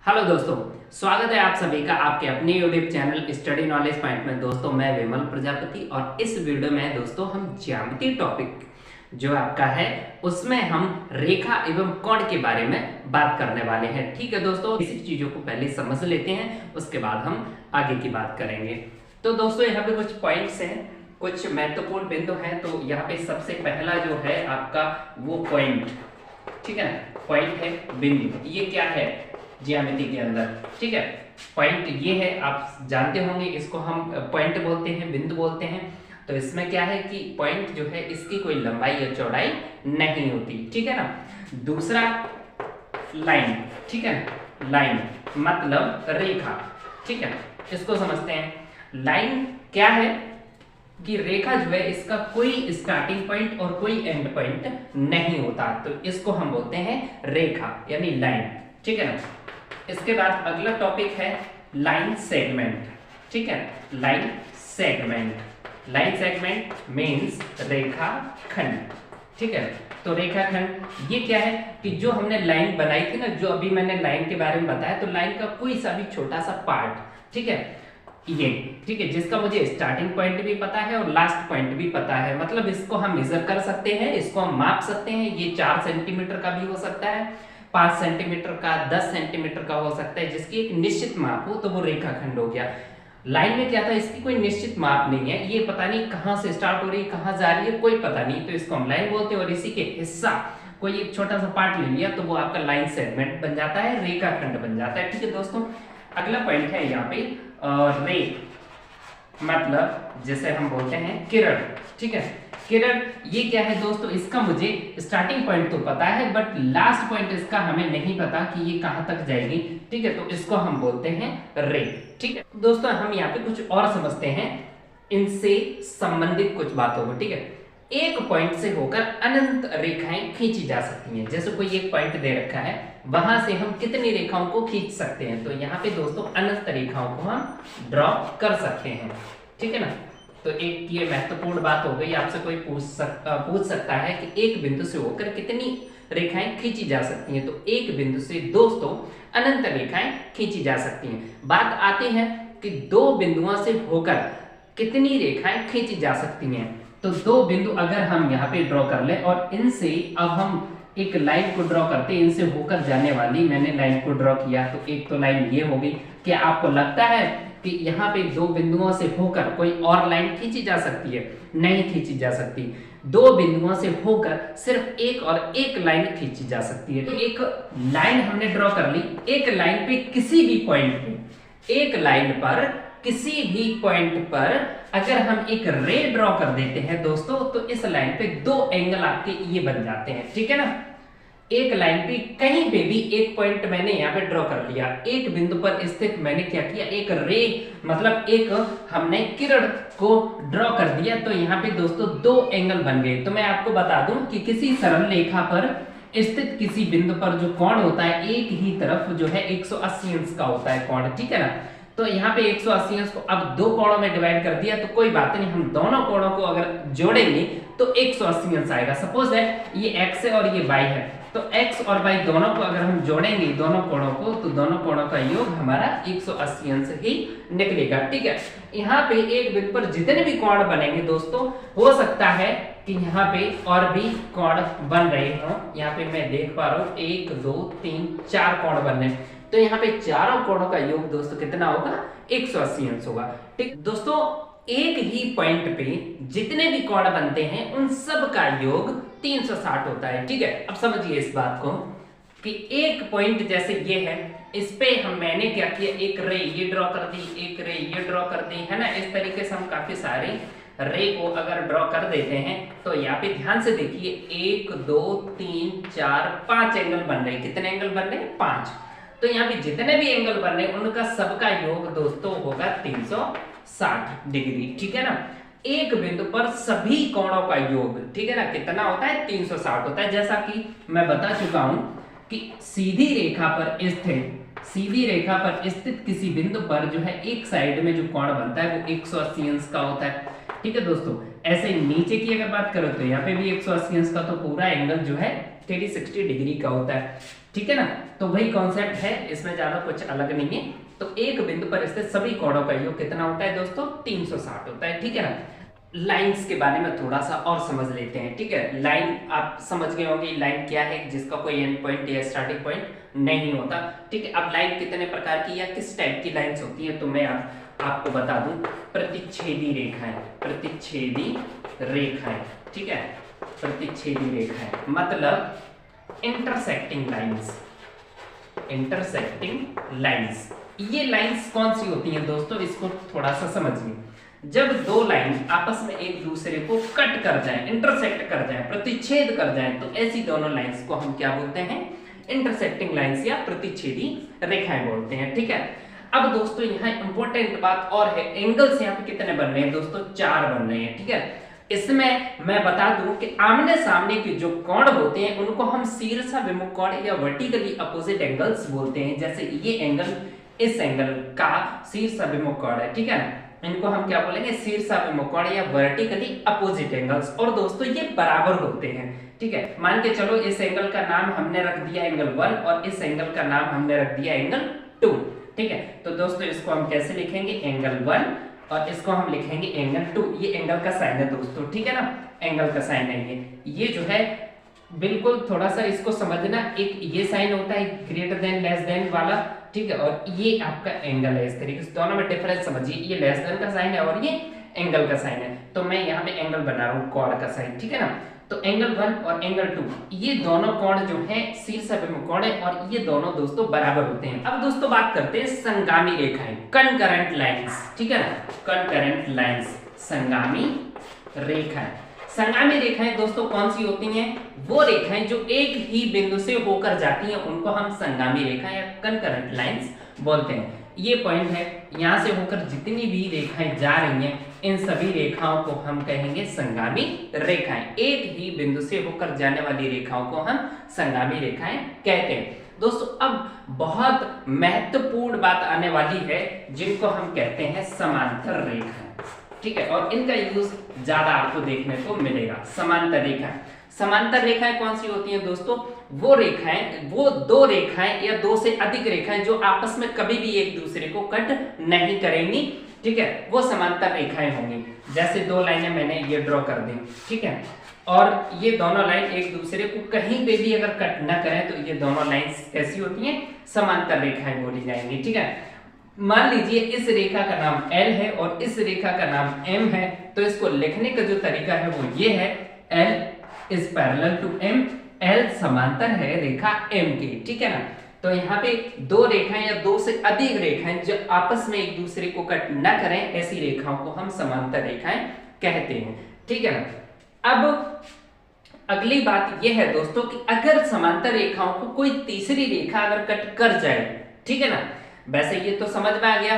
Hello दोस्तों, स्वागत है आप सभी का आपके अपने YouTube channel study knowledge point में। दोस्तों मैं विमल प्रजापति और इस वीडियो में दोस्तों हम ज्यामिति टॉपिक जो आपका है उसमें हम रेखा एवं कोण के बारे में बात करने वाले हैं। ठीक है दोस्तों, इसी चीजों को पहले समझ लेते हैं, उसके बाद हम आगे की बात करेंगे। तो दोस्तों यहाँ पे कुछ पॉइंट्स हैं, कुछ महत्वपूर्ण बिंदु हैं। तो यहाँ पे सबसे पहला जो है आपका वो पॉइंट, ठीक है ना, पॉइंट है बिंदु। ये क्या है ज्यामिति के अंदर, ठीक है, पॉइंट ये है, आप जानते होंगे इसको हम पॉइंट बोलते हैं, बिंदु बोलते हैं। तो इसमें क्या है कि पॉइंट जो है इसकी कोई लंबाई या चौड़ाई नहीं होती, ठीक है ना। दूसरा लाइन, ठीक है, लाइन मतलब रेखा, ठीक है, इसको समझते हैं। लाइन क्या है कि रेखा जो है इसका कोई स्टार्टिंग पॉइंट और कोई एंड पॉइंट नहीं होता, तो इसको हम बोलते हैं रेखा यानी लाइन, ठीक है ना। इसके बाद अगला टॉपिक है लाइन सेगमेंट, ठीक है, line segment. Line segment means रेखा खंड, ठीक है। तो रेखा खंड ये क्या है कि जो हमने लाइन बनाई थी ना, जो अभी मैंने लाइन के बारे में बताया, तो लाइन का कोई सा भी छोटा सा पार्ट, ठीक है, ये, ठीक है, जिसका मुझे स्टार्टिंग पॉइंट भी पता है और लास्ट पॉइंट भी पता है, मतलब इसको हम मेजर कर सकते हैं, इसको हम माप सकते हैं। ये 4 सेंटीमीटर का भी हो सकता है, 5 सेंटीमीटर का, 10 सेंटीमीटर का हो सकता है, जिसकी एक निश्चित माप हो, तो वो रेखाखंड हो गया। लाइन में क्या था, इसकी कोई निश्चित माप नहीं है, ये पता नहीं कहां से स्टार्ट हो रही है कहां जा रही है, कोई पता नहीं, तो इसको हम लाइन बोलते हैं। और इसी के हिस्सा कोई एक छोटा सा पार्ट ले लिया तो वो आपका लाइन सेगमेंट बन जाता है, रेखाखंड बन जाता है, ठीक है दोस्तों। अगला पॉइंट है यहाँ पे रे, मतलब जैसे हम बोलते हैं किरण, ठीक है। किरण ये क्या है दोस्तों, इसका मुझे स्टार्टिंग पॉइंट तो पता है बट लास्ट पॉइंट इसका हमें नहीं पता कि ये कहां तक जाएगी, ठीक है, तो इसको हम बोलते हैं रे, ठीक है दोस्तों। हम यहाँ पे कुछ और समझते हैं इनसे संबंधित कुछ बातों को, ठीक है। एक पॉइंट से होकर अनंत रेखाएं खींची जा सकती हैं। जैसे कोई एक पॉइंट दे रखा है, वहां से हम कितनी रेखाओं को खींच सकते हैं, तो यहाँ पे दोस्तों अनंत रेखाओं को हम ड्रॉ कर सकते हैं, ठीक है ना। तो एक ये महत्वपूर्ण बात हो गई, आपसे कोई पूछ सकता है कि एक बिंदु से होकर कितनी रेखाएं खींची जा सकती हैं, तो एक बिंदु से दोस्तों अनंत रेखाएं खींची जा सकती हैं। बात आती है कि दो बिंदुओं से होकर कितनी रेखाएं खींची जा सकती हैं, तो दो बिंदु अगर हम यहाँ पे ड्रॉ कर लें और इनसे अब हम एक लाइन को ड्रॉ करते हैं, इनसे होकर जाने वाली मैंने लाइन को ड्रॉ किया, तो एक तो लाइन ये होगी। क्या आपको लगता है कि यहाँ पे दो बिंदुओं से होकर कोई और लाइन खींची जा सकती है? नहीं खींची जा सकती। दो बिंदुओं से होकर सिर्फ एक और एक लाइन खींची जा सकती है। तो एक लाइन हमने ड्रॉ कर ली, एक लाइन पे किसी भी पॉइंट पे, एक लाइन पर किसी भी पॉइंट पर अगर हम एक रे ड्रॉ कर देते हैं दोस्तों, तो इस लाइन पे दो एंगल आपके ये बन जाते हैं, ठीक है ना। एक लाइन पे कहीं पे भी एक पॉइंट मैंने यहाँ पे ड्रॉ कर लिया, एक बिंदु पर स्थित मैंने क्या किया, एक रे मतलब एक हमने किरण को ड्रॉ कर दिया, तो यहाँ पे दोस्तों दो एंगल बन गए। तो मैं आपको बता दूं कि किसी सरल रेखा पर स्थित किसी बिंदु पर जो कोण होता है, एक ही तरफ जो है 180 अंश का होता है कोण, ठीक है ना। तो यहाँ पे 180 अंश को अब दो कोणों में डिवाइड कर दिया, तो कोई बात नहीं, हम दोनों कोणों को अगर जोड़ेंगे तो 180 अंश आएगा। सपोज है ये x है और ये y है, तो x और y दोनों को अगर हम जोड़ेंगे दोनों कोणों को, तो दोनों कोणों का योग हमारा 180 अंश ही निकलेगा, ठीक है। यहाँ पे एक बिंदु पर जितने भी कोण बनेंगे दोस्तों, हो सकता है कि यहाँ पे और भी कोण बन रहे हो। यहाँ पे मैं देख पा रहा हूँ 1 2 3 4 कोण बन रहे हैं, तो यहाँ पे चारों कोणों का योग दोस्तों कितना होगा, 180 अंश होगा, ठीक दोस्तों। एक ही पॉइंट पे जितने भी कोण बनते हैं उन सब का योग 360 होता है, ठीक है। अब समझिए इस बात को कि एक पॉइंट जैसे ये है, इस पे मैंने क्या किया, एक रे ये ड्रॉ कर दी, एक रे ये ड्रॉ कर दी, है ना। इस तरीके से हम काफी सारे रे को अगर ड्रॉ कर देते हैं, तो यहाँ पे ध्यान से देखिए 1 2 3 4 5 एंगल बन रहे हैं। कितने एंगल बन रहे हैं? 5। तो यहाँ पे जितने भी एंगल बन रहे हैं उनका सबका योग दोस्तों होगा 360 डिग्री, ठीक है ना। एक बिंदु पर सभी कोणों का योग, ठीक है ना, कितना होता है? 360 होता है। जैसा कि मैं बता चुका हूं कि सीधी रेखा पर स्थित किसी बिंदु पर जो है एक साइड में जो कोण बनता है वो 180 अंश का होता है, ठीक है दोस्तों। ऐसे नीचे की अगर बात करो तो यहाँ पे भी 180 अंश का, तो पूरा एंगल जो है 360 डिग्री का होता है, ठीक है ना। तो वही कॉन्सेप्ट है, इसमें ज्यादा कुछ अलग नहीं है। तो एक बिंदु पर स्थित सभी कोणों का योग कितना होता है दोस्तों? 360 होता है, ठीक है ना। लाइंस के बारे में थोड़ा सा और समझ लेते हैं, ठीक है। लाइन आप समझ गए होंगे, लाइन क्या है, जिसका कोई एंड पॉइंट या स्टार्टिंग पॉइंट नहीं होता, ठीक है। अब लाइन कितने प्रकार की या किस टाइप की लाइंस होती है, तो मैं आपको बता दूं, प्रतिच्छेदी रेखाएं, प्रतिच्छेदी रेखाएं, ठीक है, प्रतिच्छेदी रेखाएं मतलब इंटरसेक्टिंग लाइंस, इंटरसेक्टिंग लाइंस। ये लाइंस कौन सी होती हैं दोस्तों, इसको थोड़ा सा समझिए। जब दो लाइन आपस में एक दूसरे को कट कर जाएं, इंटरसेक्ट कर जाएं, प्रतिच्छेद कर जाएं, तो ऐसी दोनों लाइंस को हम क्या बोलते हैं? इंटरसेक्टिंग लाइंस या प्रतिच्छेदी रेखाएं बोलते हैं, ठीक है। अब दोस्तों यहाँ इंपॉर्टेंट बात और है, एंगल्स यहाँ पे कितने बन रहे हैं दोस्तों? 4 बन रहे हैं, ठीक है। इसमें मैं बता दूं कि आमने सामने के जो कोण होते हैं उनको हम शीर्षाभिमुख कोण या वर्टिकली अपोजिट एंगल्स बोलते हैं। जैसे ये एंगल इस एंगल का शीर्षाभिमुख कोण है, ठीक है ना, इनको हम क्या बोलेंगे? शीर्षाभिमुख कोण या वर्टिकली अपोजिट एंगल्स। और दोस्तों ये बराबर होते हैं, ठीक है। मान के चलो इस एंगल का नाम हमने रख दिया एंगल 1 और इस एंगल का नाम हमने रख दिया एंगल 2, ठीक है। तो दोस्तों इसको हम कैसे लिखेंगे? एंगल 1 और इसको हम लिखेंगे एंगल 2। ये एंगल का साइन है दोस्तों, ठीक है ना, एंगल का साइन है ये जो है बिल्कुल थोड़ा सा इसको समझना। एक ये साइन होता है ग्रेटर देन लेस देन वाला, ठीक है, और ये आपका एंगल है। इस तरीके से दोनों में डिफरेंस समझिए, ये लेस देन का साइन है और ये एंगल का साइन है। तो मैं यहाँ पे एंगल बना रहा हूँ कोण का साइन, ठीक है ना। तो एंगल 1 और एंगल 2 ये दोनों कोण जो है शीर्षाभिमुख कोण है और ये दोनों दोस्तों बराबर होते हैं। अब दोस्तों बात करते हैं संगामी रेखाएं, कंकरेंट लाइंस, ठीक है ना, कंकरेंट लाइंस, संगामी रेखाएं। संगामी रेखाएं दोस्तों कौन सी होती हैं? वो रेखाएं जो एक ही बिंदु से होकर जाती हैं उनको हम संगामी रेखाएं या कंकरेंट लाइंस बोलते हैं। ये पॉइंट है, यहां से होकर जितनी भी रेखाएं जा रही हैं इन सभी रेखाओं को हम कहेंगे संगामी रेखाएं। एक ही बिंदु से होकर जाने वाली रेखाओं को हम संगामी रेखाएं कहते हैं। दोस्तों अब बहुत महत्वपूर्ण बात आने वाली है जिनको हम कहते हैं समांतर रेखाएं, ठीक है, और इनका यूज ज्यादा आपको देखने को मिलेगा। समांतर रेखाएं, समांतर रेखाएं कौन सी होती हैं दोस्तों? वो रेखाएं, वो दो रेखाएं या दो से अधिक रेखाएं जो आपस में कभी भी एक दूसरे को कट नहीं करेंगी, ठीक है, वो समांतर रेखाएं होंगी। जैसे दो लाइनें मैंने ये ड्रॉ कर दी, ठीक है, और ये दोनों लाइन एक दूसरे को कहीं पे भी अगर कट ना करें तो ये दोनों लाइंस कैसी होती हैं? समांतर रेखाएं बोली जाएंगी, ठीक है। मान लीजिए इस रेखा का नाम L है और इस रेखा का नाम M है, तो इसको लिखने का जो तरीका है वो ये है, L is parallel to M, L समांतर है रेखा M के, ठीक है ना। तो यहाँ पे दो रेखाएं या दो से अधिक रेखाएं जो आपस में एक दूसरे को कट न करें ऐसी रेखाओं को हम समांतर रेखाएं कहते हैं, ठीक है ना। अब अगली बात यह है दोस्तों कि अगर समांतर रेखाओं को कोई तीसरी रेखा अगर कट कर जाए, ठीक है ना, वैसे ये तो समझ में आ गया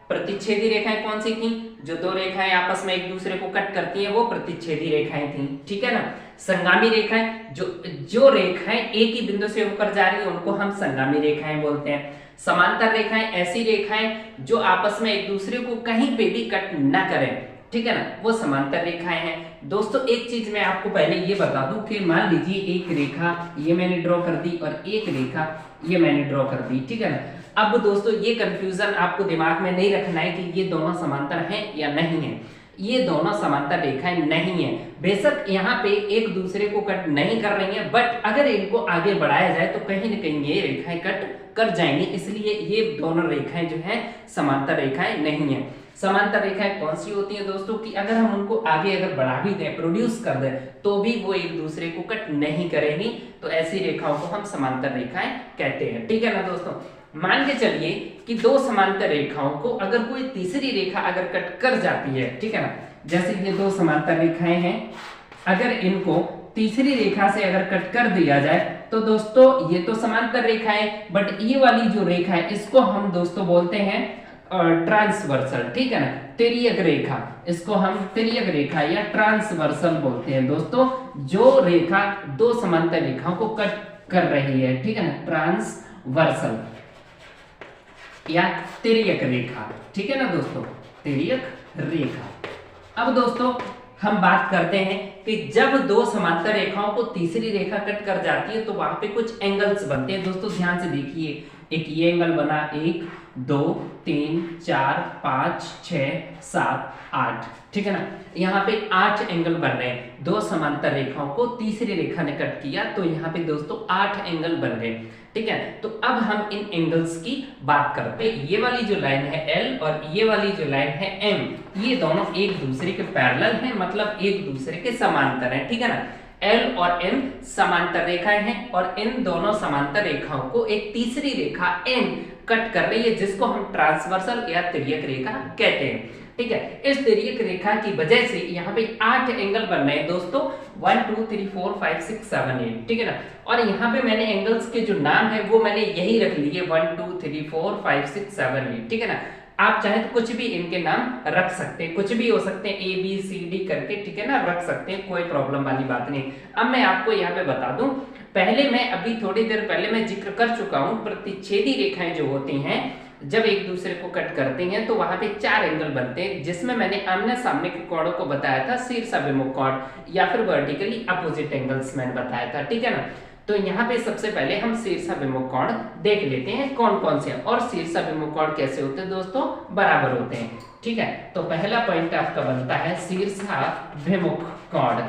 प्रतिच्छेदी रेखाएं कौन सी थी, जो दो रेखाएं आपस में एक दूसरे को कट करती हैं वो प्रतिच्छेदी रेखाएं थी, ठीक है ना। संगामी रेखाएं, जो रेखाएं एक ही बिंदु से होकर जा रही है उनको हम संगामी रेखाएं बोलते हैं। समांतर रेखाएं ऐसी रेखाएं जो आपस में एक दूसरे को कहीं पे भी कट ना करें, ठीक है ना, वो समांतर रेखाएं हैं। दोस्तों एक चीज मैं आपको पहले ये बता दूं कि मान लीजिए एक रेखा ये मैंने ड्रॉ कर दी और एक रेखा ये मैंने ड्रॉ कर दी, ठीक है ना। अब दोस्तों ये कंफ्यूजन आपको दिमाग में नहीं रखना है कि ये दोनों समांतर हैं या नहीं है। ये दोनों समांतर रेखाएं नहीं है, बेशक यहाँ पे एक दूसरे को कट नहीं कर रही हैं, बट अगर इनको आगे बढ़ाया जाए तो कहीं ना कहीं ये रेखाएं कट कर जाएंगी, इसलिए ये दोनों रेखाएं जो हैं समांतर रेखाएं नहीं है। समांतर रेखाएं कौन सी होती हैं दोस्तों कि अगर हम उनको आगे अगर बढ़ा भी दें, प्रोड्यूस कर दें, तो भी वो एक दूसरे को कट नहीं करेंगी, तो ऐसी रेखाओं को हम समांतर रेखाएं कहते हैं, ठीक है ना दोस्तों। मान के चलिए कि दो समांतर रेखाओं को अगर कोई तीसरी रेखा अगर कट कर जाती है, ठीक है ना, जैसे ये दो समांतर रेखाएं हैं, अगर इनको तीसरी रेखा से अगर कट कर दिया जाए तो दोस्तों ये तो समांतर रेखा है, बट ये वाली जो रेखा है इसको हम दोस्तों बोलते हैं ट्रांसवर्सल, ठीक है ना, तिर्यक रेखा, इसको हम तिर्यक रेखा या ट्रांसवर्सल बोलते हैं दोस्तों। जो रेखा दो समांतर रेखाओं को कट कर रही है, ठीक है ना, ट्रांसवर्सल या तिर्यक रेखा, ठीक है ना दोस्तों, तिर्यक रेखा। अब दोस्तों हम बात करते हैं कि जब दो समांतर रेखाओं को तीसरी रेखा कट कर जाती है तो वहां पे कुछ एंगल्स बनते हैं। दोस्तों ध्यान से देखिए, एक ये एंगल बना, 1 2 3 4 5 6 7 8, ठीक है ना। यहाँ पे 8 एंगल बन रहे हैं। दो समांतर रेखाओं को तीसरी रेखा ने कट किया तो यहाँ पे दोस्तों 8 एंगल बन गए, ठीक है। तो अब हम इन एंगल्स की बात करते हैं। ये वाली जो लाइन है L और ये वाली जो लाइन है M, ये दोनों एक दूसरे के पैरेलल हैं, मतलब एक दूसरे के समांतर हैं, ठीक है ना। L और M समांतर रेखाएं हैं और इन दोनों समांतर रेखाओं को एक तीसरी रेखा N कट कर रही है, जिसको हम ट्रांसवर्सल या तिर्यक रेखा कहते हैं, ठीक है। इस तिर्यक रेखा की वजह से यहाँ पे 8 एंगल बन रहे हैं दोस्तों, 1 2 3 4 5 6 7 8, ठीक है ना। और यहाँ पे मैंने एंगल्स के जो नाम है वो मैंने यही रख लिए, 1 2 3 4 5 6 7 8, ठीक है ना। आप चाहे तो कुछ भी इनके नाम रख सकते हैं, कुछ भी हो सकते हैं, A B C D करके, ठीक है ना, रख सकते हैं, कोई प्रॉब्लम वाली बात नहीं। अब मैं आपको यहाँ पे बता दूं, पहले मैं अभी थोड़ी देर पहले मैं जिक्र कर चुका हूं, प्रतिच्छेदी रेखाएं जो होती हैं जब एक दूसरे को कट करती हैं तो वहां पे 4 एंगल बनते हैं, जिसमें मैंने आमने सामने के कोणों को बताया था, शीर्षाभिमुख कोण या फिर वर्टिकली अपोजिट एंगल्स मैंने बताया था, ठीक है ना। तो यहाँ पे सबसे पहले हम शीर्षाभिमुख कोण देख लेते हैं कौन कौन से हैं, और शीर्षाभिमुख कोण कैसे होते हैं दोस्तों, बराबर होते हैं, ठीक है। तो पहला पॉइंट आपका बनता है शीर्षाभिमुख कोण,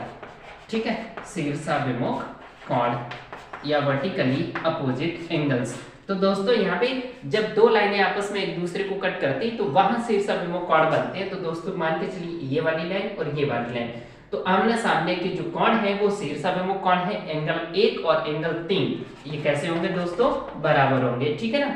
ठीक है, शीर्षाभिमुख कोण या वर्टिकली अपोजिट एंगल्स। तो दोस्तों यहाँ पे जब दो लाइनें आपस में एक दूसरे को कट करती तो वहां शीर्षाभिमुख कोण बनते हैं। तो दोस्तों मान के चलिए ये वाली लाइन और ये वाली लाइन, तो आमने सामने के जो कोण है वो शीर्षाभिमुख कोण है, एंगल 1 और एंगल 3, ये कैसे होंगे दोस्तों, बराबर होंगे, ठीक है ना।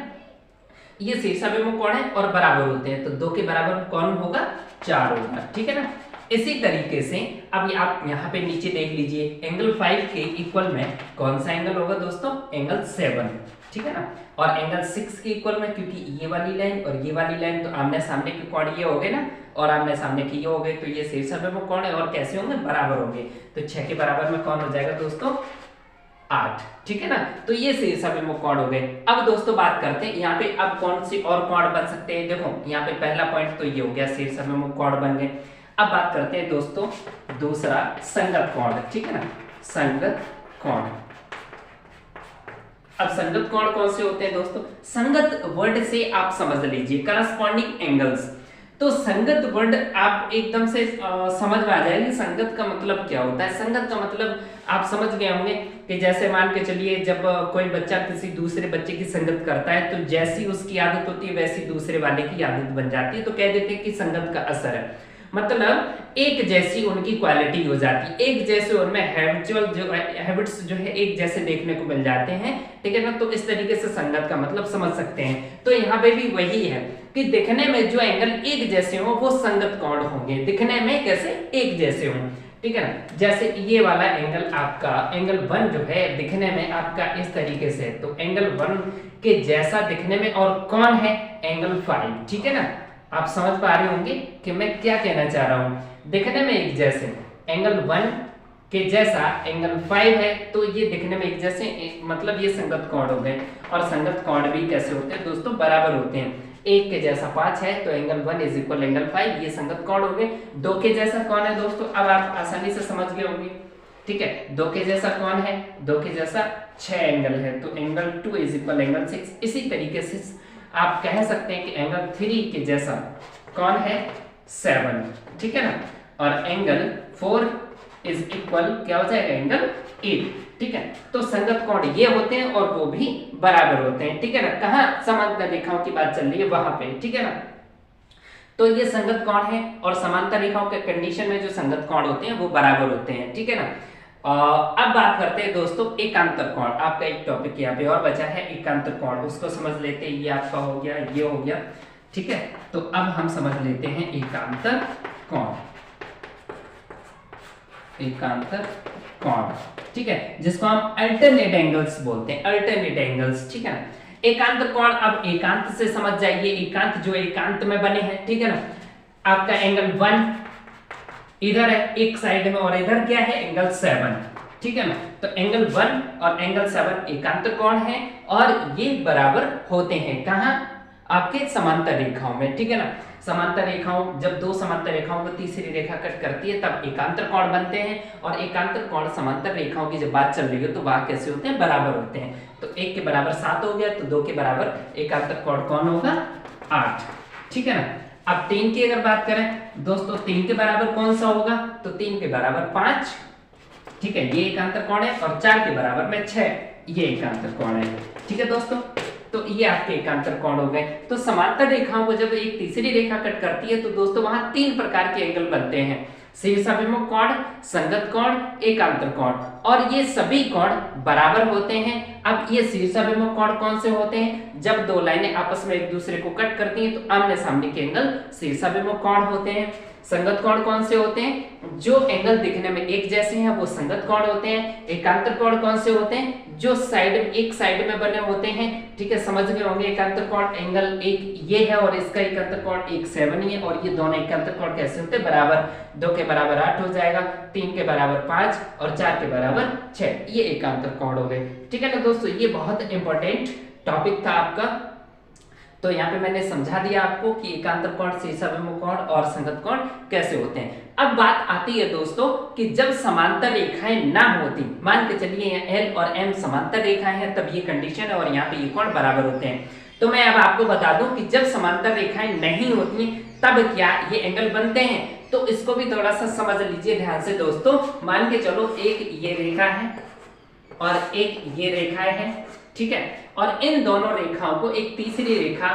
ये शीर्षाभिमुख कोण है और बराबर होते हैं, तो 2 के बराबर कौन होगा, 4 होगा, ठीक है ना। इसी तरीके से अब आप यहाँ पे नीचे देख लीजिए, एंगल 5 के इक्वल में कौन सा एंगल होगा दोस्तों, एंगल 7, ठीक है ना। और एंगल 6 के इक्वल में, क्योंकि ये वाली लाइन और ये वाली लाइन तो आमने सामने के कोण ये हो गए ना, और आमने सामने के ये हो गए, तो ये शीर्षाभिमुख कोण है और कैसे होंगे, बराबर होंगे। तो 6 के बराबर में कौन हो जाएगा दोस्तों, 8, ठीक है ना। तो ये शीर्षाभिमुख कोण हो गए। अब दोस्तों बात करते हैं यहाँ पे अब कौन सी और कोण बन सकते हैं। देखो यहाँ पे पहला पॉइंट तो ये हो गया, शीर्षाभिमुख कोण बन गए। अब बात करते हैं दोस्तों दूसरा, संगत कोण, ठीक है ना, संगत कोण। अब संगत कोण कौन से होते हैं दोस्तों, संगत वर्ड से आप समझ लीजिए करस्पॉन्डिंग एंगल्स। तो संगत वर्ड आप एकदम से समझ में आ जाएगी संगत का मतलब क्या होता है। संगत का मतलब आप समझ गए होंगे कि जैसे मान के चलिए जब कोई बच्चा किसी दूसरे बच्चे की संगत करता है तो जैसी उसकी आदत होती है वैसी दूसरे वाले की आदत बन जाती है, तो कह देते हैं कि संगत का असर है, मतलब एक जैसी उनकी क्वालिटी हो जाती है, एक जैसे उनमें हैबिचुअल जो हैबिट्स जो है एक जैसे देखने को मिल जाते हैं, ठीक है ना। तो इस तरीके से संगत का मतलब समझ सकते हैं। तो यहाँ पे भी वही है कि दिखने में जो एंगल एक जैसे हो वो संगत कोण होंगे, दिखने में कैसे एक जैसे हो, ठीक है ना। जैसे ये वाला एंगल आपका एंगल 1 जो है दिखने में आपका इस तरीके से, तो एंगल 1 के जैसा दिखने में, और कौन है, एंगल 5, ठीक है ना। आप समझ पा रहे होंगे कि मैं क्या कहना चाह रहा हूं, दिखने में एक जैसे, एंगल 1 के जैसा एंगल 5 है, तो ये दिखने में एक जैसे, मतलब ये संगत कोण हो गए। और संगत कोण भी कैसे होते हैं दोस्तों, बराबर होते हैं। 1 के जैसा 5 है तो एंगल 1 इज इक्वल एंगल 5, ये संगत कोण हो गए। 2 के जैसा कौन है दोस्तों, अब आप आसानी से समझ गए होंगे, ठीक है। 2 के जैसा कौन है, 2 के जैसा 6 एंगल है, तो एंगल 2 इज इक्वल एंगल 6। इसी तरीके से आप कह सकते हैं कि एंगल 3 के जैसा कौन है, 7, ठीक है ना। और एंगल 4 इज इक्वल क्या हो जाएगा, एंगल 8, ठीक है। तो संगत कोण ये होते हैं और वो भी बराबर होते हैं, ठीक है ना। कहाँ समांतर रेखाओं की बात चल रही है वहां पे, ठीक है ना। तो ये संगत कोण है और समांतर रेखाओं के कंडीशन में जो संगत कोण होते हैं वो बराबर होते हैं, ठीक है ना। अब बात करते हैं दोस्तों एकांतर कोण। आपका एक टॉपिक यहाँ पे और बचा है, एकांतर कोण, उसको समझ लेते हैं। ये आपका हो गया, ये हो गया, ठीक है। तो अब हम समझ लेते हैं एकांतर कोण, एकांतर कोण, ठीक है, जिसको हम अल्टरनेट एंगल्स बोलते हैं, अल्टरनेट एंगल्स, ठीक है ना। एकांतर कोण, अब एकांत से समझ जाइए, एकांत जो एकांत में बने हैं, ठीक है ना। आपका एंगल 1 इधर है एक साइड में और इधर क्या है, एंगल 7, ठीक है ना। तो एंगल 1 और एंगल 7 एकांतर कोण है और ये बराबर होते हैं। कहाँ, आपके समांतर रेखाओं में, ठीक है ना। समांतर रेखाओं, जब दो समांतर रेखाओं को तीसरी रेखा कट करती है तब एकांतर कोण बनते हैं, और एकांतर कोण समांतर रेखाओं की जब बात चल रही हो तो वहां कैसे होते हैं, बराबर होते हैं। तो 1 के बराबर 7 हो गया, तो 2 के बराबर एकांतर कोण कौन होगा, 8, ठीक है ना। अब 3 की अगर बात करें दोस्तों, 3 के बराबर कौन सा होगा, तो 3 के बराबर 5, ठीक है, ये एकांतर कोण है, और 4 के बराबर में 6, ये एकांतर कोण है, ठीक है दोस्तों। तो ये आपके एकांतर कोण हो गए। तो समांतर रेखाओं को जब एक तीसरी रेखा कट करती है तो दोस्तों वहां 3 प्रकार के एंगल बनते हैं, शीर्षाभिमुख कोण, संगत कोण, एकांतर कोण, और ये सभी कोण बराबर होते हैं। अब ये शीर्षाभिमुख कोण कौन से होते हैं, जब दो लाइनें आपस में एक दूसरे को कट करती हैं तो आमने सामने के एंगल शीर्षाभिमुख कोण होते हैं। संगत कोण कौन से होते हैं, जो एंगल दिखने में एक जैसे हैं वो संगत कोण होते हैं। एकांतर कोण कौन से होते हैं, जो एक साइड में बने होते हैं, ठीक है, समझ गए होंगे। एकांतर कोण एंगल एक ये है और इसका एकांतर कोण एक 7 ही है, और ये दोनों एकांतर कोण कैसे होते हैं, बराबर। 2 के बराबर 8 हो जाएगा, 3 के बराबर 5 और 4 के बराबर 6, ये एकांतर कोण हो गए, ठीक है ना दोस्तों। ये बहुत इंपॉर्टेंट टॉपिक था आपका। तो यहाँ पे मैंने समझा दिया आपको कि एकांतर कोण, शीर्षाभिमुख कोण और संगत कोण कैसे होते हैं। अब बात आती है दोस्तों कि जब समांतर रेखाएं ना होती, मान के चलिए यहाँ L और M समांतर रेखाएं हैं, तब ये कंडीशन है और यहाँ पे ये कोण बराबर होते हैं। तो मैं अब आपको बता दूं कि जब समांतर रेखाएं नहीं होती तब क्या ये एंगल बनते हैं, तो इसको भी थोड़ा सा समझ लीजिए ध्यान से दोस्तों। मान के चलो एक ये रेखा है और एक ये रेखाएं है, ठीक है, और इन दोनों रेखाओं को एक तीसरी रेखा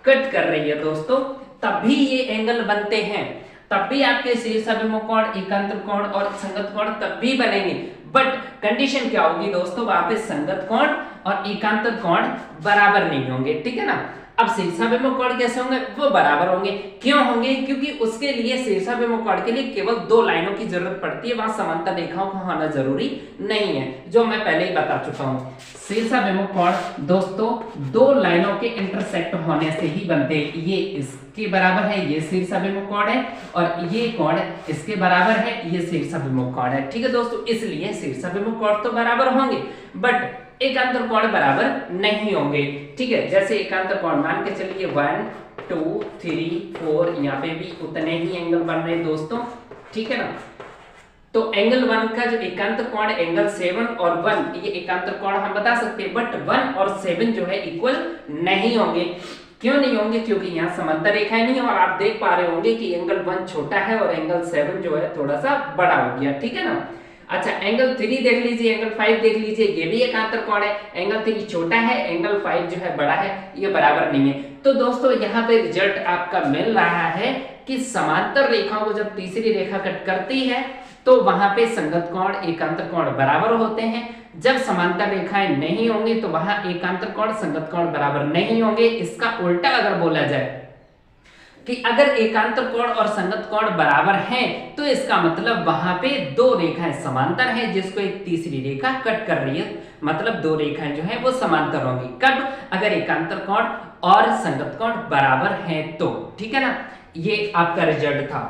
कट कर रही है दोस्तों, तब भी ये एंगल बनते हैं। तब भी आपके शीर्षाभिमुख कोण, एकांतर कोण और संगत कोण तब भी बनेंगे, बट कंडीशन क्या होगी दोस्तों, वहां पे संगत कोण और एकांतर कोण बराबर नहीं होंगे, ठीक है ना। अब शीर्षाभिमुख कोण कैसे होंगे, वो बराबर होंगे। क्यों होंगे, क्योंकि उसके लिए शीर्षाभिमुख कोण के लिए केवल 2 लाइनों की जरूरत पड़ती है, वहां समांतर रेखाओं का होना जरूरी नहीं है, जो मैं पहले ही बता चुका हूं। शीर्षाभिमुख कोण दोस्तों 2 लाइनों के इंटरसेक्ट होने से ही बनते हैं। ये इसके बराबर है, ये शीर्षाभिमुख कोण है, और ये कोण इसके बराबर है, ये शीर्षाभिमुख कोण है, ठीक है दोस्तों। इसलिए शीर्षाभिमुख कोण तो बराबर होंगे, बट एकांतर कोण बराबर नहीं होंगे, ठीक है। जैसे एकांतर कोण मान के चलिए 1 2 3 4, यहाँ पे भी उतने ही एंगल बन रहे हैं दोस्तों, ठीक है ना। तो एंगल 1 का जो एकांतर कोण एंगल 7 और 1, ये एकांतर कोण हम बता सकते हैं, बट 1 और 7 जो है इक्वल नहीं होंगे। क्यों नहीं होंगे, क्योंकि यहाँ समांतर रेखाएं नहीं है, और आप देख पा रहे होंगे कि एंगल 1 छोटा है और एंगल 7 जो है थोड़ा सा बड़ा हो गया, ठीक है ना। अच्छा, एंगल 3 देख लीजिए, एंगल 5 देख लीजिए, ये भी एकांतर कोण है। एंगल 3 छोटा है, एंगल 5 जो है बड़ा है, ये बराबर नहीं है। तो दोस्तों यहाँ पे रिजल्ट आपका मिल रहा है कि समांतर रेखाओं को जब तीसरी रेखा कट करती है तो वहां पे संगत कोण, एकांतर कोण बराबर होते हैं। जब समांतर रेखाएं नहीं होंगी तो वहां एकांतर कोण, संगत कोण बराबर नहीं होंगे। इसका उल्टा अगर बोला जाए कि अगर एकांतर कोण और संगत कोण बराबर हैं तो इसका मतलब वहां पे 2 रेखाएं समांतर हैं जिसको एक तीसरी रेखा कट कर रही है, मतलब 2 रेखाएं जो है वो समांतर होंगी। कब, अगर एकांतर कोण और संगत कोण बराबर हैं तो, ठीक है ना। ये आपका रिजल्ट था,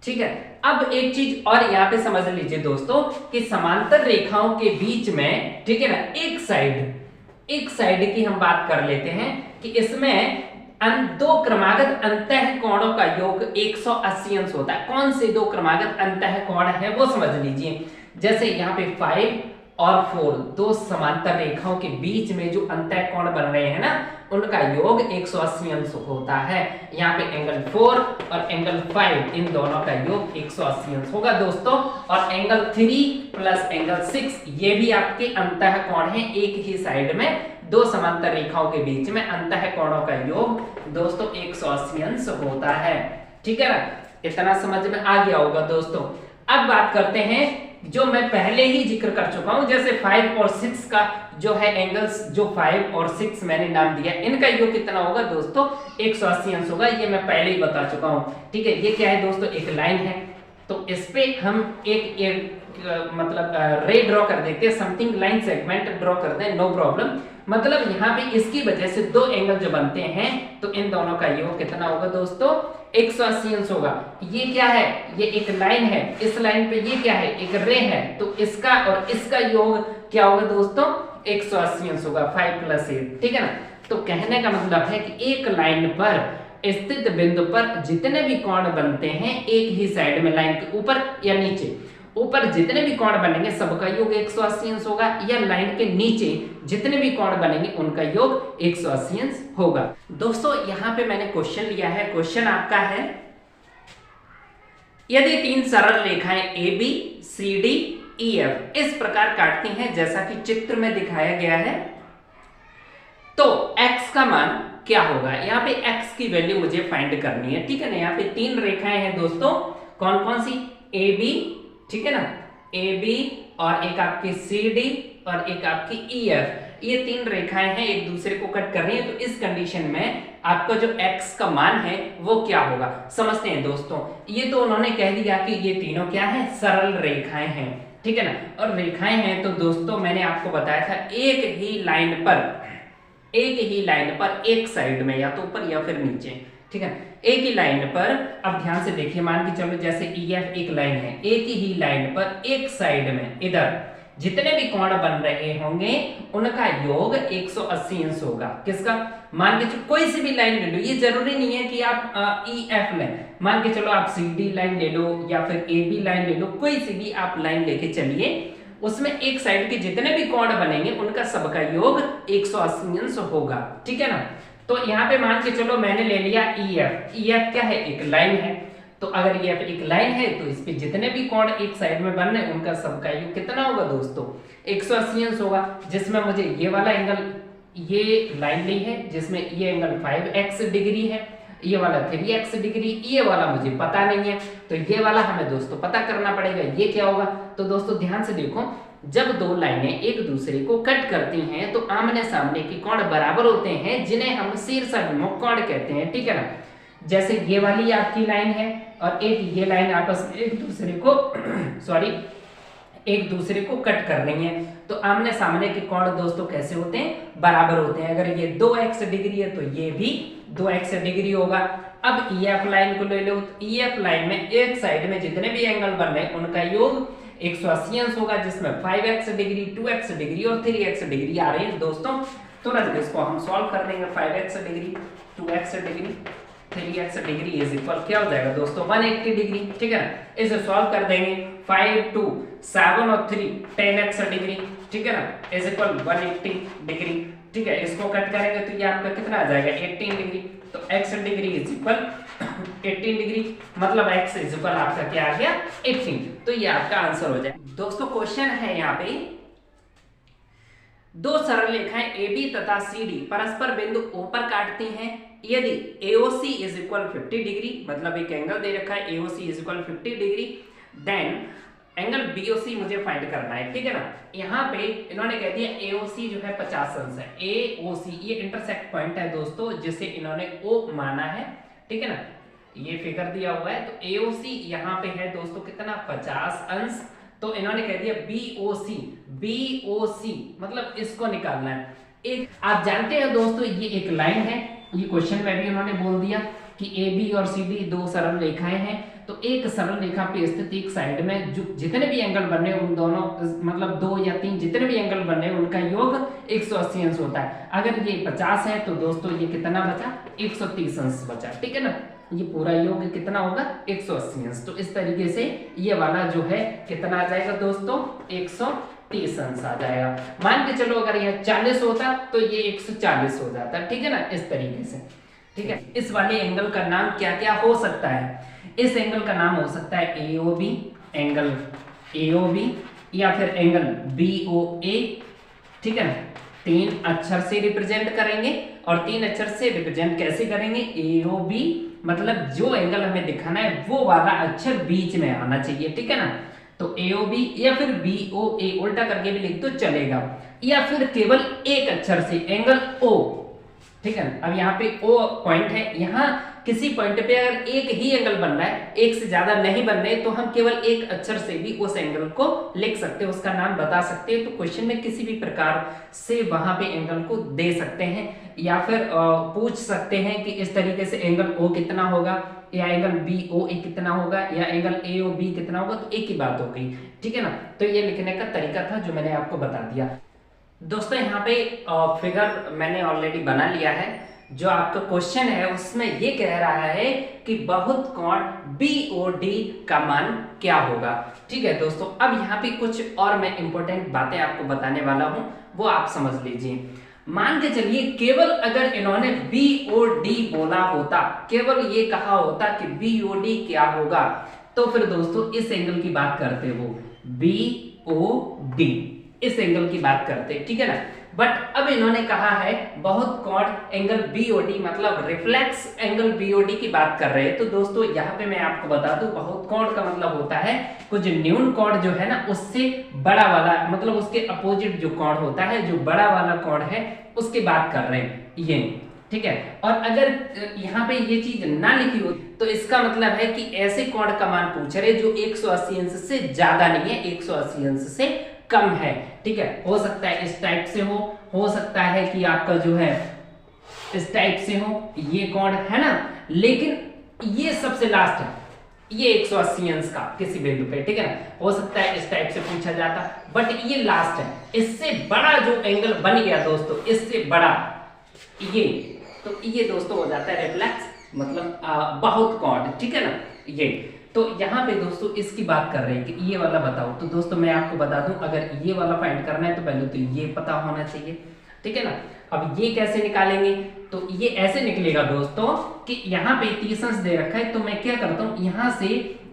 ठीक है। अब एक चीज और यहाँ पे समझ लीजिए दोस्तों कि समांतर रेखाओं के बीच में, ठीक है ना, एक साइड की हम बात कर लेते हैं कि इसमें 2 क्रमागत अंतः कोणों का योग 180 अंश होता है। कौन से 2 क्रमागत अंतः कोण है वो समझ लीजिए। जैसे यहाँ पे 5 और 4, 2 समांतर रेखाओं के बीच में जो अंतः कोण बन रहे हैं ना, उनका योग 180 अंश होता है। यहाँ पे एंगल 4 और एंगल 5, इन दोनों का योग 180 अंश होगा दोस्तों। और एंगल 3 प्लस एंगल 6, ये भी आपके अंतः कोण है। एक ही साइड में 2 समांतर रेखाओं के बीच में अंतः कोणों का योग दोस्तों 180 अंश होता है, ठीक है ना। इतना समझ में आ गया होगा दोस्तों। अब बात करते हैं जो मैं पहले ही जिक्र कर चुका हूं, जैसे 5 और 6 का जो है एंगल्स, जो 5 और 6 मैंने नाम दिया, इनका योग कितना होगा दोस्तों 180 अंश होगा। ये मैं पहले ही बता चुका हूं, ठीक है। ये क्या है दोस्तों, एक लाइन है, तो इस पे हम एक मतलब रे ड्रॉ कर देते हैं, समथिंग लाइन सेगमेंट ड्रॉ कर दें, नो प्रॉब्लम। मतलब यहाँ पे इसकी वजह से 2 एंगल जो बनते हैं तो इन दोनों का योग कितना होगा दोस्तों 180 अंश होगा। ये क्या है, ये एक लाइन है, इस लाइन पे ये क्या है, एक रे है, तो इसका और इसका योग क्या होगा दोस्तों 180 अंश होगा, 5 + 8, ठीक है ना। तो कहने का मतलब है कि एक लाइन पर स्थित बिंदु पर जितने भी कोण बनते हैं एक ही साइड में, लाइन के ऊपर या नीचे, ऊपर जितने भी कोण बनेंगे सबका योग 180 अंश होगा, या लाइन के नीचे जितने भी कोण बनेंगे उनका योग 180 अंश होगा। दोस्तों यहाँ पे मैंने क्वेश्चन लिया है, क्वेश्चन आपका है यदि तीन सरल रेखाएं AB, CD, EF इस प्रकार काटती हैं जैसा कि चित्र में दिखाया गया है, तो x का मान क्या होगा। यहाँ पे x की वैल्यू मुझे फाइंड करनी है, ठीक है ना। यहाँ पे तीन रेखाएं हैं दोस्तों, कौन कौन सी, AB, ठीक है ना, AB और एक आपकी CD और एक आपकी EF, ये तीन रेखाएं हैं एक दूसरे को कट कर रही हैं। तो इस कंडीशन में आपका जो x का मान है वो क्या होगा, समझते हैं दोस्तों। ये तो उन्होंने कह दिया कि ये तीनों क्या है, सरल रेखाएं हैं, ठीक है ना। और रेखाएं हैं तो दोस्तों मैंने आपको बताया था एक ही लाइन पर एक साइड में, या तो ऊपर या फिर नीचे, ठीक है, एक ही लाइन पर। अब ध्यान से देखिए, मान के चलो जैसे EF एक लाइन है, एक ही लाइन पर एक साइड में इधर जितने भी कोण बन रहे होंगे उनका योग 180 अंश होगा। किसका, मान के चलो कोई सी भी लाइन ले लो, ये जरूरी नहीं है कि आप EF लें, मान के चलो आप CD लाइन ले लो या फिर AB लाइन ले लो, कोई सी भी आप लाइन लेके चलिए, उसमें एक साइड के जितने भी कोण बनेंगे उनका सबका योग 180 अंश होगा, ठीक है ना। तो यहाँ पे मान के चलो मैंने ले लिया EF क्या है, एक लाइन है। तो अगर EF एक लाइन है तो इस पे जितने भी कोण एक साइड में बन रहे हैं उनका सबका योग कितना होगा दोस्तों, 180 अंश होगा। जिसमें मुझे ये वाला एंगल, ये लाइन ली है जिसमें ये एंगल 5x डिग्री है, ये वाला 3x डिग्री, ये वाला मुझे पता नहीं है, तो ये वाला हमें दोस्तों पता करना पड़ेगा, ये क्या होगा। तो दोस्तों ध्यान से देखो, जब दो लाइनें एक दूसरे को कट करती हैं तो आमने सामने के कोण बराबर होते हैं, जिन्हें हम शीर्षाभिमुख कोण कहते हैं, ठीक है ना। जैसे ये वाली आपकी लाइन है और एक ये लाइन आपस में एक दूसरे को एक दूसरे को कट कर रही है, तो आमने सामने के कोण दोस्तों कैसे होते हैं, बराबर होते हैं। अगर ये 2x डिग्री है तो ये भी 2x डिग्री होगा। अब EF लाइन को ले लो, तो EF लाइन में एक साइड में जितने भी एंगल बन रहे हैं उनका योग 180 अंश होगा, जिसमें 5x डिग्री, 2x डिग्री और 3x डिग्री आ रही है दोस्तों। तुरंत इसको हम सॉल्व कर देंगे, 5x degree, 2x degree, 3x degree is equal क्या हो जाएगा दोस्तों, 180 डिग्री, ठीक है ना। इसे सॉल्व कर देंगे, 5 2 7 और 3 10x डिग्री, ठीक है ना, इज इक्वल 180 डिग्री, ठीक है। इसको कट करेंगे तो ये आपका कितना आ जाएगा, 18 डिग्री। तो x degree is equal 18 degree, मतलब x इज इक्वल आपका क्या आ गया, 18। तो ये आपका आंसर हो जाए। दोस्तों क्वेश्चन है यहाँ पे, दो सरल रेखाएं AB तथा CD परस्पर बिंदु O पर काटती हैं, यदि AOC इज इक्वल 50 डिग्री, मतलब एक एंगल दे रखा है AOC is equal 50 degree, then angle BOC मुझे फाइंड करना है, ठीक है ना। यहाँ पे इन्होंने कह दिया AOC जो है 50 अंश है, AOC ये इंटरसेक्ट पॉइंट है दोस्तों, जिसे इन्होंने O माना है, ठीक है ना। ये फिगर दिया हुआ है, तो AOC यहाँ पे है दोस्तों कितना, 50 अंश। तो इन्होंने कह दिया BOC मतलब इसको निकालना है। एक आप जानते हैं दोस्तों, ये एक लाइन है, ये क्वेश्चन में भी उन्होंने बोल दिया कि AB और CD दो सरल रेखाएं हैं, तो एक सरल रेखा पे स्थित एक साइड में जो जितने भी एंगल बन रहे हैं उन दोनों, मतलब 2 या 3 जितने भी एंगल बन रहे हैं उनका योग 180 अंश होता है। अगर ये 50 है तो दोस्तों ये कितना बचा, 130 अंश बचा, ठीक है ना। ये पूरा योग कितना होगा, 180 अंश। तो इस तरीके से ये वाला जो है कितना आ जाएगा दोस्तों, 130 अंश आ जाएगा। मान के चलो अगर यह 40 होता तो ये 140 हो जाता, ठीक है ना, इस तरीके से, ठीक है। इस वाले एंगल का नाम क्या क्या हो सकता है, इस एंगल का नाम हो सकता है AOB, एंगल AOB, या फिर एंगल BOA, ठीक है ना। 3 अक्षर से रिप्रेजेंट करेंगे, और 3 अक्षर से रिप्रेजेंट कैसे करेंगे, AOB मतलब जो एंगल हमें दिखाना है वो वाला अक्षर बीच में आना चाहिए, ठीक है ना। तो AOB या फिर BOA उल्टा करके भी लिख दो चलेगा, या फिर केवल एक अक्षर से एंगल O, ठीक है। अब यहाँ पे O पॉइंट है, यहाँ किसी पॉइंट पे अगर एक ही एंगल बन रहा है, एक से ज्यादा नहीं बन रहे, तो हम केवल एक अक्षर से भी उस एंगल को लिख सकते हैं, उसका नाम बता सकते हैं। तो क्वेश्चन में किसी भी प्रकार से वहां पे एंगल को दे सकते हैं, या फिर पूछ सकते हैं कि इस तरीके से एंगल O कितना होगा, या एंगल BOA कितना होगा, या एंगल AOB कितना होगा, तो एक ही बात हो गई, ठीक है ना। तो ये लिखने का तरीका था जो मैंने आपको बता दिया। दोस्तों यहाँ पे फिगर मैंने ऑलरेडी बना लिया है। जो आपका क्वेश्चन है उसमें ये कह रहा है कि बहुत कोण BOD का मान क्या होगा। ठीक है दोस्तों, अब यहाँ पे कुछ और मैं इंपॉर्टेंट बातें आपको बताने वाला हूं, वो आप समझ लीजिए। मान के चलिए केवल अगर इन्होंने BOD बोला होता, केवल ये कहा होता कि BOD क्या होगा, तो फिर दोस्तों इस एंगल की बात करते वो BOD, इस एंगल की बात करते, ठीक है ना। बट अब इन्होंने कहा है बहुत कोण एंगल BOD, मतलब रिफ्लेक्स एंगल BOD की बात कर रहे हैं। तो दोस्तों यहाँ पे मैं आपको बता दूं, बहुत कोण का मतलब होता है कुछ न्यून कोण जो है ना उससे बड़ा वाला, मतलब उसके अपोजिट जो कोण होता है, जो बड़ा वाला कोण है उसकी बात कर रहे हैं ये, ठीक है। और अगर यहाँ पे ये चीज ना लिखी हो तो इसका मतलब है कि ऐसे कोण का मान पूछ रहे जो 180 अंश से ज्यादा नहीं है, 180 अंश से कम है, ठीक है। हो सकता है इस टाइप से हो सकता है कि आपका जो है इस टाइप से हो, ये कोण है ना, लेकिन ये सबसे लास्ट है, ये 180 अंश का किसी बिंदु पे, ठीक है ना। हो सकता है इस टाइप से पूछा जाता, बट ये लास्ट है। इससे बड़ा जो एंगल बन गया दोस्तों, इससे बड़ा ये, तो ये दोस्तों हो जाता है रिफ्लेक्स, मतलब बहुत कोण, ठीक है ना ये। तो यहाँ पे दोस्तों इसकी बात कर रहे हैं कि ये वाला बताओ। तो दोस्तों मैं आपको बता दूं, अगर ये वाला फाइंड करना है तो पहले तो ये पता होना चाहिए, ठीक है ना। अब ये कैसे निकालेंगे, तो ये ऐसे निकलेगा दोस्तों कि यहाँ पे 30 अंश दे रखा है, तो मैं क्या करता हूँ यहाँ से,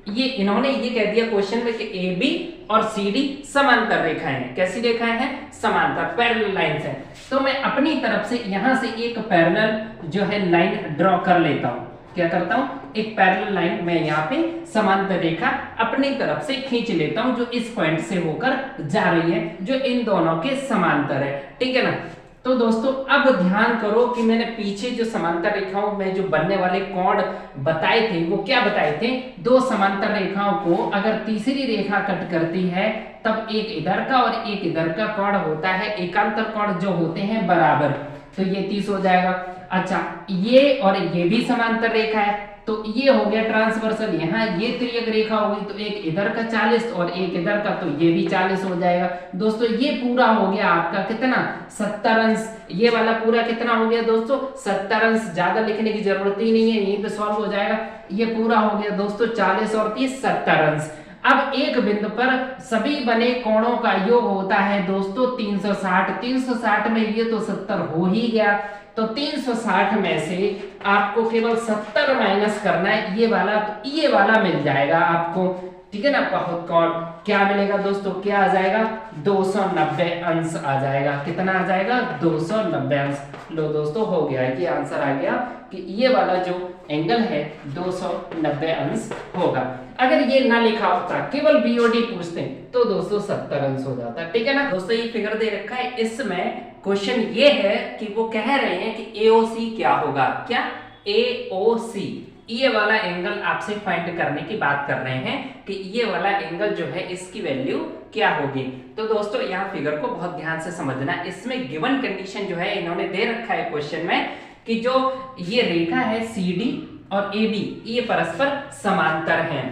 ये इन्होंने ये कह दिया क्वेश्चन में कि AB और CD समांतर रेखाएं हैं। कैसी रेखाएं हैं? समांतर, पैरेलल लाइंस हैं। तो मैं अपनी तरफ से यहाँ से एक पैरेलल जो है लाइन ड्रॉ कर लेता हूँ। क्या करता हूँ? एक पैरेलल लाइन मैं यहाँ पे समांतर रेखा अपनी तरफ से खींच लेता हूँ, जो इस पॉइंट से होकर जा रही है, जो इन दोनों के समांतर है, ठीक है ना। तो दोस्तों अब ध्यान करो कि मैंने पीछे जो समांतर रेखाओं में जो बनने वाले कोण बताए थे, वो क्या बताए थे? दो समांतर रेखाओं को अगर तीसरी रेखा कट करती है तब एक इधर का और एक इधर का कोण होता है, एकांतर कोण जो होते हैं बराबर, तो ये 30 हो जाएगा। अच्छा, ये और ये भी समांतर रेखा है, तो ये हो गया ट्रांसवर्सल। यहाँ ये तिर्यक रेखा होगी, तो एक इधर का 40 और एक इधर का, तो ये भी 40 हो जाएगा। दोस्तों ये पूरा हो गया आपका कितना? 70 अंश। ये वाला पूरा कितना हो गया दोस्तों? 70 अंश। ज्यादा लिखने की जरूरत ही नहीं है, यहीं पे सॉल्व हो जाएगा। ये पूरा हो गया दोस्तों 40 और 30 70 अंश। अब एक बिंदु पर सभी बने कोणों का योग होता है दोस्तों 360। 360 में ये तो 70 हो ही गया, तो 360 में से आपको केवल 70 माइनस करना है, ये वाला, तो ये वाला मिल जाएगा आपको, ठीक है ना। बहुत कोण क्या मिलेगा दोस्तों? क्या आ जाएगा? 290 अंश आ जाएगा। कितना आ जाएगा? 290 अंश। लो दोस्तों हो गया, ये आंसर आ गया कि ये वाला जो एंगल है 290 अंश होगा। अगर ये ना लिखा होता, केवल BOD पूछते तो दोस्तों 70 अंश हो जाता, ठीक है ना। दोस्तों ये फिगर दे रखा है, इसमें क्वेश्चन ये है कि वो कह रहे हैं कि AOC क्या होगा। क्या? AOC, ये वाला एंगल आपसे फाइंड करने की बात कर रहे हैं कि ये वाला एंगल जो है इसकी वैल्यू क्या होगी। तो दोस्तों यहाँ फिगर को बहुत ध्यान से समझना। इसमें गिवन कंडीशन जो है इन्होंने दे रखा है क्वेश्चन में कि जो ये रेखा है CD और AB, ये परस्पर समांतर हैं।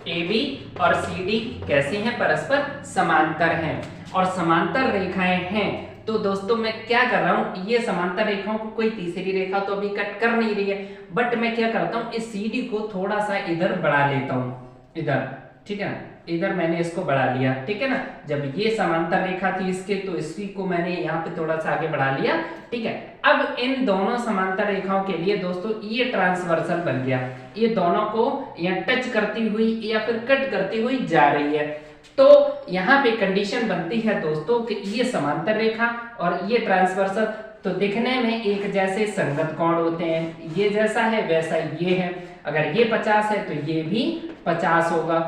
AB और CD कैसे हैं? परस्पर समांतर हैं और समांतर रेखाएं हैं। तो दोस्तों मैं क्या कर रहा हूं, ये समांतर रेखाओं को कोई तीसरी रेखा तो अभी कट कर नहीं रही है, बट मैं क्या करता हूं, इस CD को थोड़ा सा इधर बढ़ा लेता हूं, इधर, ठीक है ना। इधर मैंने इसको बढ़ा लिया, ठीक है ना। जब ये समांतर रेखा थी इसके, तो इसी को मैंने यहाँ पे थोड़ा सा आगे बढ़ा लिया, ठीक है। अब इन दोनों समांतर रेखाओं के लिए दोस्तों ये ट्रांसवर्सल बन गया, ये दोनों को यहाँ टच करती हुई या फिर कट करती हुई जा रही है। तो यहाँ पे कंडीशन बनती है दोस्तों कि ये समांतर रेखा और ये ट्रांसवर्सल तो दिखने में एक जैसे संगत कोण होते हैं, ये जैसा है वैसा ये है। अगर ये 50 है तो ये भी 50 होगा,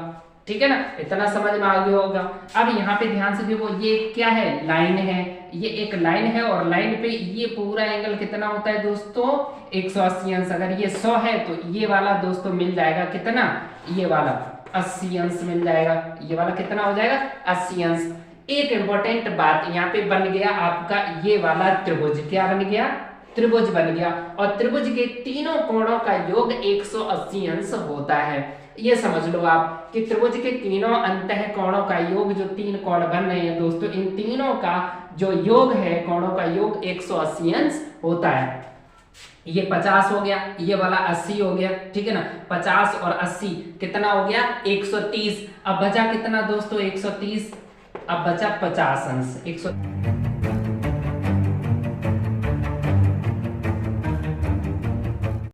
ठीक है ना। इतना समझ में आ गया होगा। अब यहाँ पे ध्यान से देखो, ये क्या है? लाइन है, ये एक लाइन है और लाइन पे ये पूरा एंगल कितना होता है दोस्तों? 180 अंश। अगर ये 100 है तो ये वाला दोस्तों मिल जाएगा कितना? ये वाला 80 अंश मिल जाएगा। ये वाला कितना हो जाएगा? 80 अंश। एक इंपॉर्टेंट बात यहाँ पे बन गया आपका ये वाला त्रिभुज। क्या बन गया? त्रिभुज बन गया। और त्रिभुज के तीनों कोणों का योग 180 अंश होता है। ये समझ लो आप कि त्रिभुज के तीनों अंतः कोणों का योग, जो तीन कोण बन रहे हैं दोस्तों, इन तीनों का जो योग है, कोणों का योग 180 अंश होता है। ये 50 हो गया, ये वाला 80 हो गया, ठीक है ना। 50 और 80 कितना हो गया 130। अब बचा कितना दोस्तों 130, अब बचा 50 अंश। 100